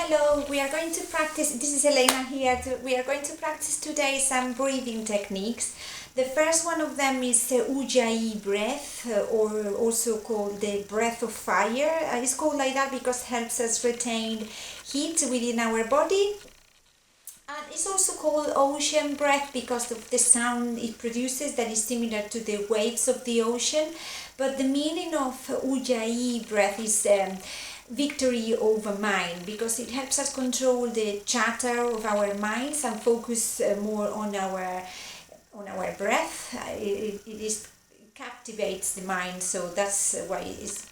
Hello, we are going to practice, this is Elena here, we are going to practice today some breathing techniques. The first one of them is the Ujjayi breath, or also called the breath of fire. It's called like that because it helps us retain heat within our body. And it's also called ocean breath because of the sound it produces that is similar to the waves of the ocean. But the meaning of Ujjayi breath is victory over mind, because it helps us control the chatter of our minds and focus more on our breath. It captivates the mind, so that's why it's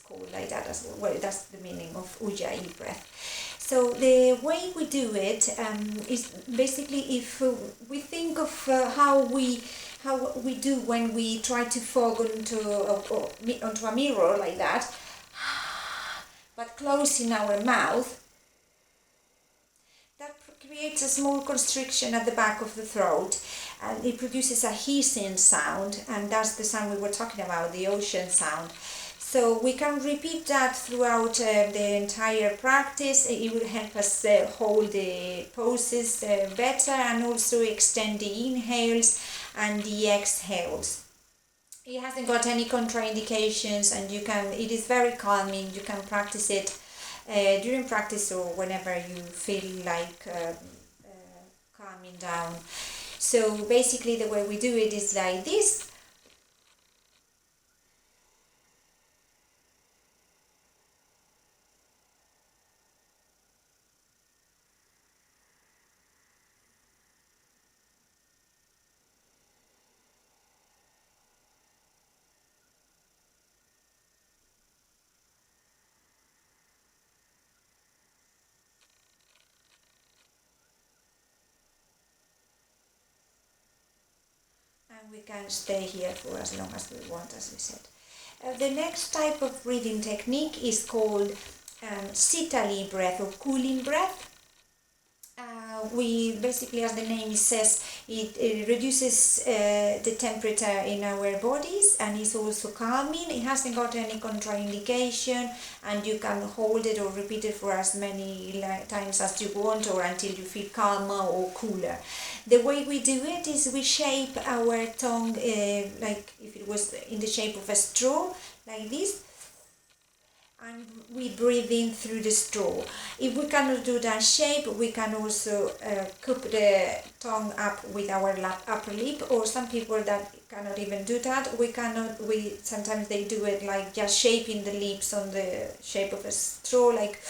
called like that as well. That's the meaning of Ujjayi breath. So the way we do it is basically if we think of how we do when we try to fog onto a mirror like that, but closing our mouth, that creates a small constriction at the back of the throat, and it produces a hissing sound, and that's the sound we were talking about, the ocean sound. So we can repeat that throughout the entire practice. It will help us hold the poses better, and also extend the inhales and the exhales. It hasn't got any contraindications, and it is very calming. You can practice it during practice or whenever you feel like calming down. So basically the way we do it is like this. And we can stay here for as long as we want, as we said. The next type of breathing technique is called Sitali breath or cooling breath. We basically, as the name says, it reduces the temperature in our bodies, and is also calming. It hasn't got any contraindication, and you can hold it or repeat it for as many times as you want, or until you feel calmer or cooler. The way we do it is we shape our tongue like if it was in the shape of a straw, like this, and we breathe in through the straw. If we cannot do that shape, we can also cup the tongue up with our upper lip, or some people that cannot even do that. Sometimes they do it like just shaping the lips on the shape of a straw, like,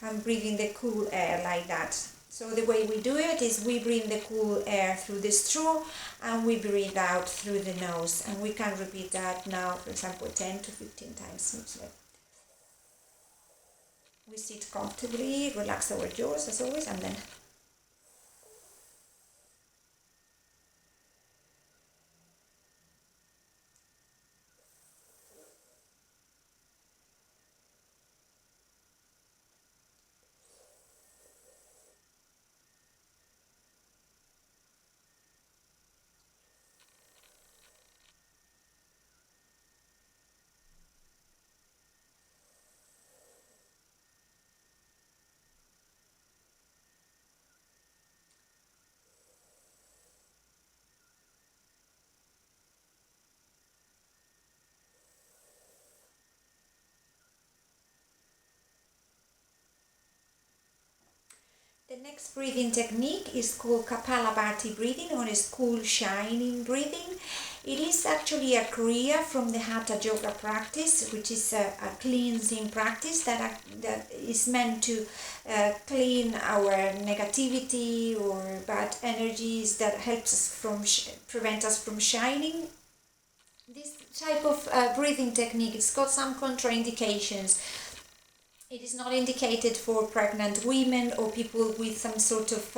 and breathing the cool air like that. So the way we do it is we breathe the cool air through the straw, and we breathe out through the nose. And we can repeat that now, for example, 10 to 15 times. We sit comfortably, relax our jaws as always, and then the next breathing technique is called Kapalabhati breathing, or is cool shining breathing. It is actually a kriya from the Hatha Yoga practice, which is a cleansing practice that is meant to clean our negativity or bad energies that helps us prevent us from shining. This type of breathing technique, it's got some contraindications. It is not indicated for pregnant women or people with some sort of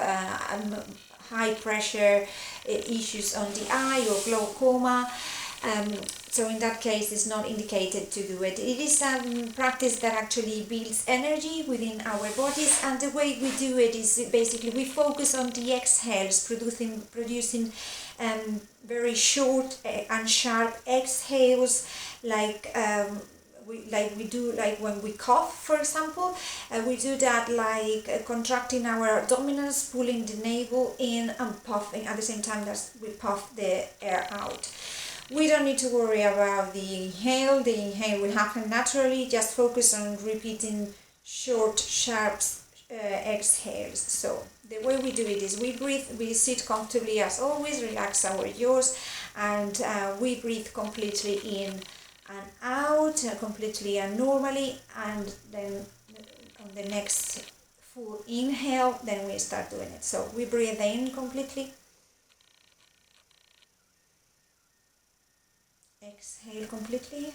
high pressure issues on the eye or glaucoma. So in that case, it's not indicated to do it. It is a practice that actually builds energy within our bodies, and the way we do it is basically we focus on the exhales, producing very short and sharp exhales, like we do like when we cough, for example. We do that like contracting our abdominals, pulling the navel in and puffing at the same time that we puff the air out. We don't need to worry about the inhale. The inhale will happen naturally. Just focus on repeating short, sharp exhales. So the way we do it is we breathe, we sit comfortably as always, relax our jaws, and we breathe completely in and out, completely and normally, and then on the next full inhale, then we start doing it. So we breathe in completely, exhale completely,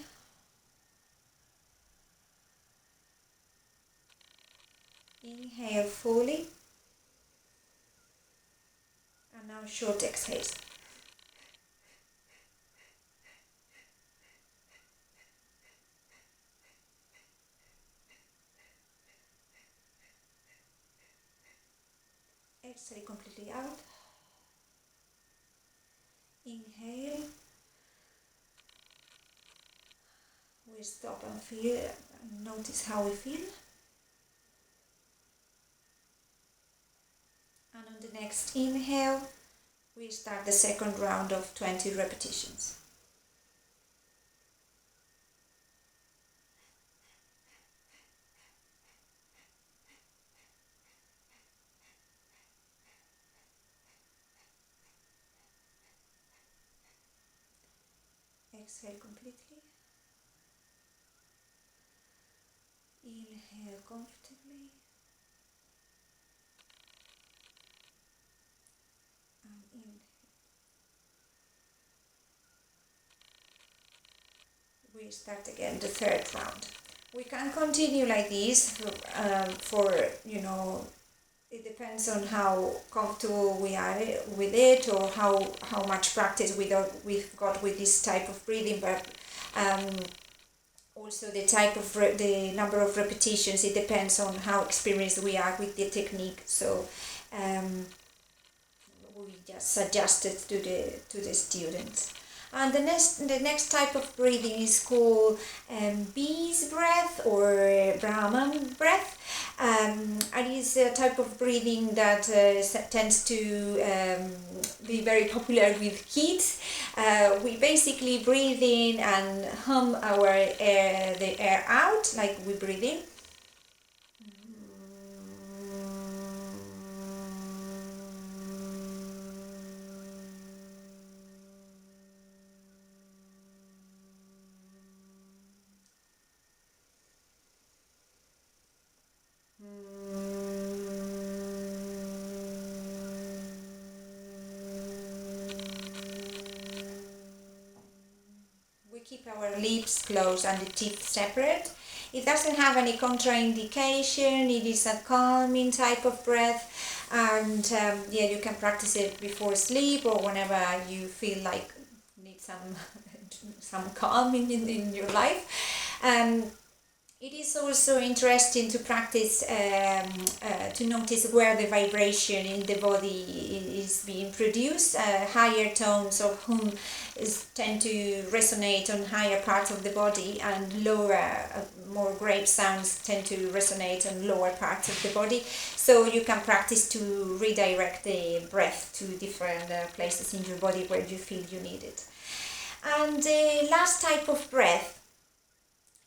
inhale fully, and now short exhales. Exhale completely out. Inhale. We stop and feel, and notice how we feel. And on the next inhale, we start the second round of 20 repetitions. Exhale completely. Inhale comfortably. And inhale. We start again the third round. We can continue like this for it depends on how comfortable we are with it, or how much practice we've got with this type of breathing, but also the type of the number of repetitions. It depends on how experienced we are with the technique. So we just suggest it to the students. And the next type of breathing is called bee's breath or Brahman breath. And it's a type of breathing that tends to be very popular with kids. We basically breathe in and hum the air out, like we breathe in. Keep our lips closed and the teeth separate. It doesn't have any contraindication. It is a calming type of breath, and you can practice it before sleep or whenever you feel like need some calming in your life. It is also interesting to practice to notice where the vibration in the body is being produced. Higher tones of hum tend to resonate on higher parts of the body, and lower, more grave sounds tend to resonate on lower parts of the body. So you can practice to redirect the breath to different places in your body where you feel you need it. And the last type of breath,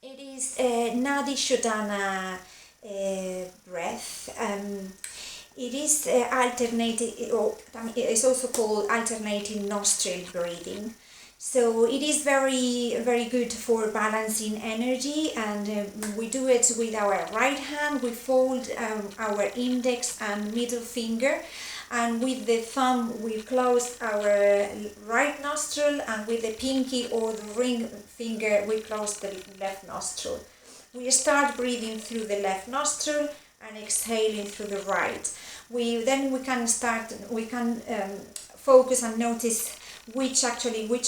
it is Nadi Shodhana breath. It is alternating, or it's also called alternating nostril breathing. So it is very, very good for balancing energy, and we do it with our right hand. We fold our index and middle finger, and with the thumb we close our right nostril, and with the pinky or the ring finger we close the left nostril. We start breathing through the left nostril and exhaling through the right. We can focus and notice which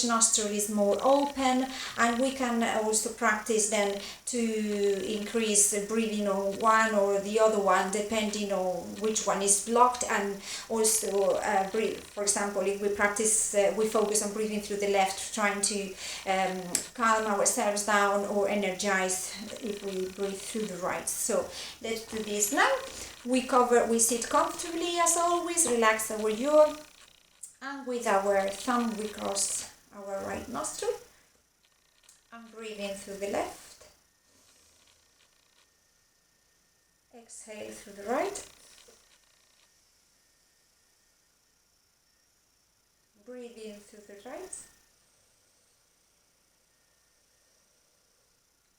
nostril is more open, and we can also practice then to increase the breathing on one or the other one depending on which one is blocked, and also breathe. For example, if we practice, we focus on breathing through the left, trying to calm ourselves down or energize if we breathe through the right. So let's do this now. We sit comfortably as always, relax our jaw, and with our thumb we cross our right nostril and breathe in through the left. Exhale through the right. Breathe in through the right.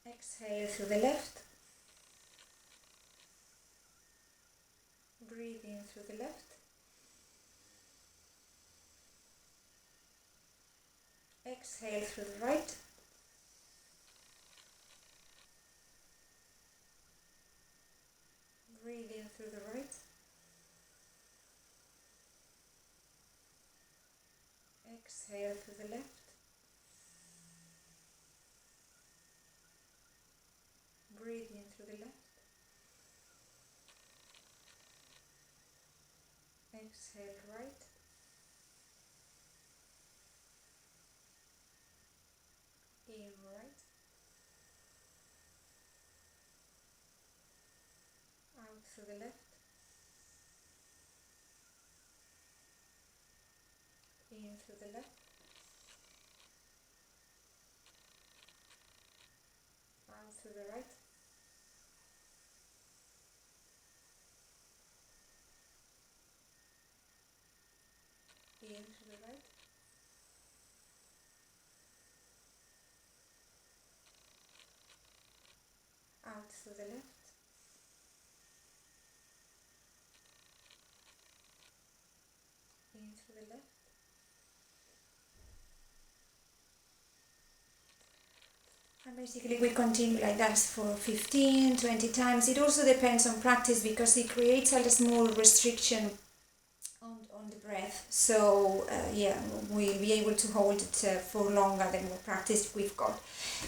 Exhale through the left. Breathe in through the left. Exhale through the right. Breathe in through the right. Exhale through the left. Breathe in through the left. Exhale right. In right. Out through the left. In through the left. Out through the right. In through the right. Out through the left. In through the left. And basically we continue like that for 15-20 times. It also depends on practice, because it creates a small restriction on the breath. So yeah, we'll be able to hold it for longer than the practice we've got.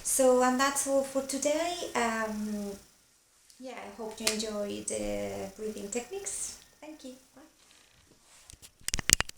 So, and that's all for today. Yeah, I hope you enjoyed the breathing techniques. Thank you. Bye.